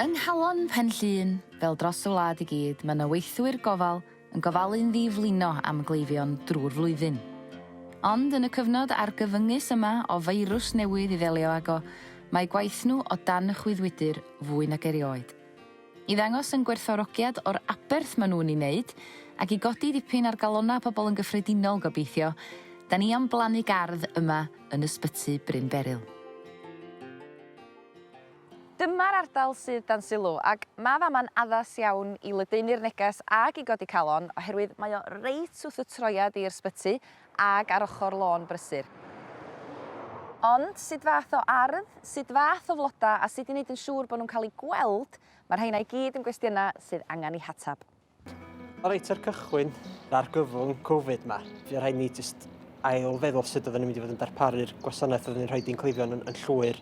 Yng Nghalon Penllyn, fel dros y wlad i gyd, mae yna weithwyr gofal yn gofalu'n ddiflino am gleifion drwy'r flwyddyn. Ond yn y cyfnod argyfyngus yma o feirws newydd i ddelio ag o, mae gwaith nhw o dan y chwyddwydyr fwy nag erioed. I ddangos yn gwerthfawrogiad o'r aberth maen nhw'n ei wneud, ac i godi dipyn ar galona pobl yn gyffredinol gobeithio, da ni am blannu gardd yma yn Ysbyty Bryn Beryl. Dyma'r ardal sydd dan sylw, ac mae fama'n addas iawn i ledaenu'r neges ag i godi calon, oherwydd mae o reit wrth y troiad i'r sbyty ag ar ochr lôn brysur. Ond sut fath o ardd, sut fath o floda a sut i wneud yn siŵr bod nhw'n cael eu gweld, mae'r rheina i gyd yn gwestiynau sydd angen eu hatab. Reit ar cychwyn, ar gyfwng Covid ma, fi rhaid ni jyst ail feddwl sut oedden ni'n mynd i fod yn darparu'r gwasanaeth oedden ni'n rhoi i'n cleifion yn llwyr.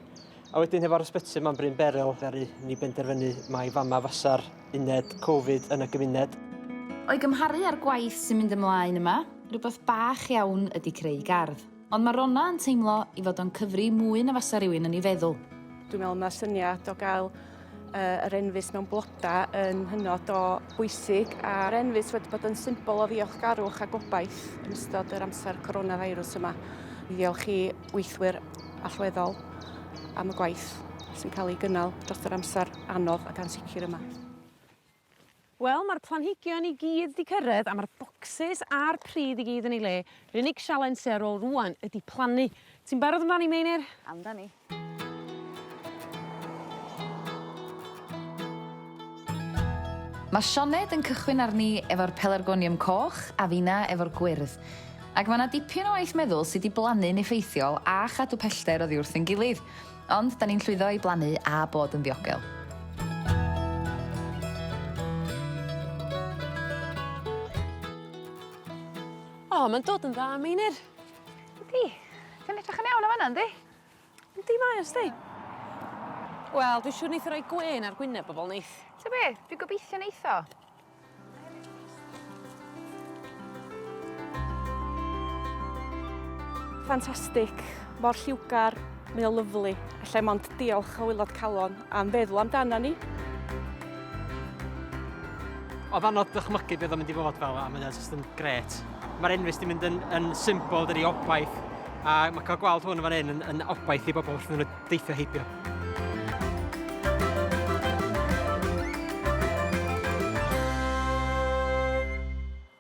A wedyn hefo'r ysbyty yma'n Bryn Beryl, ddaru ni benderfynu mai fama fasa'r uned Covid yn y gymuned. O'i gymharu â'r gwaith sy'n mynd ymlaen yma, rhywbeth bach iawn ydi creu gardd. Ond mae Ronna yn teimlo i fod o'n cyfri mwy na fasa rhywun yn ei feddwl. Dwi'n meddwl mae syniad o gael yr enfys mewn bloda yn hynod o bwysig, a'r enfys wedi bod yn symbol o ddiolchgarwch a gobaith yn ystod yr amser coronavirus yma. Diolch i weithwyr allweddol am y gwaith sy'n cael ei gynnal dros yr amser anodd ac ansicr yma. Wel, mae'r planhigion i gyd wedi cyrraedd a mae'r bocsys a'r pridd i gyd yn ei le. Yr unig sialens sy'n ar ôl rwan ydi plannu. Ti'n barod amdani, Meinir? Amdani. Mae Sioned yn cychwyn arni efo'r pelargonium coch a finna efo'r gwyrdd. Ac mae yna dipyn o waith meddwl sydd wedi blannu'n effeithiol a chadw pellter oddi wrth yn gilydd. Ond da ni'n llwyddo i blannu a bod yn ddiogel. O, mae'n dod yn dda, Meinir. Ydi, ti'n edrych yn iawn o fanna, yndi? Yndi mae os di. Wel, dwi'n siŵr neith roi gwen ar gwyneb bobl neith. Ta beth, dwi'n gobeithio neitho. Ffantastig, mor lliwgar, mae o lyflu. Allai mond diolch o waelod calon am feddwl amdana ni. Oedd anodd dychmygu beth o'n mynd i fod fel, a mae'n jyst yn gret. Mae'r enfys di mynd yn symbol dydi obaith, a mae cael gweld hwn yn fan hyn yn obaith i bobl wrth nhw deithio heibio.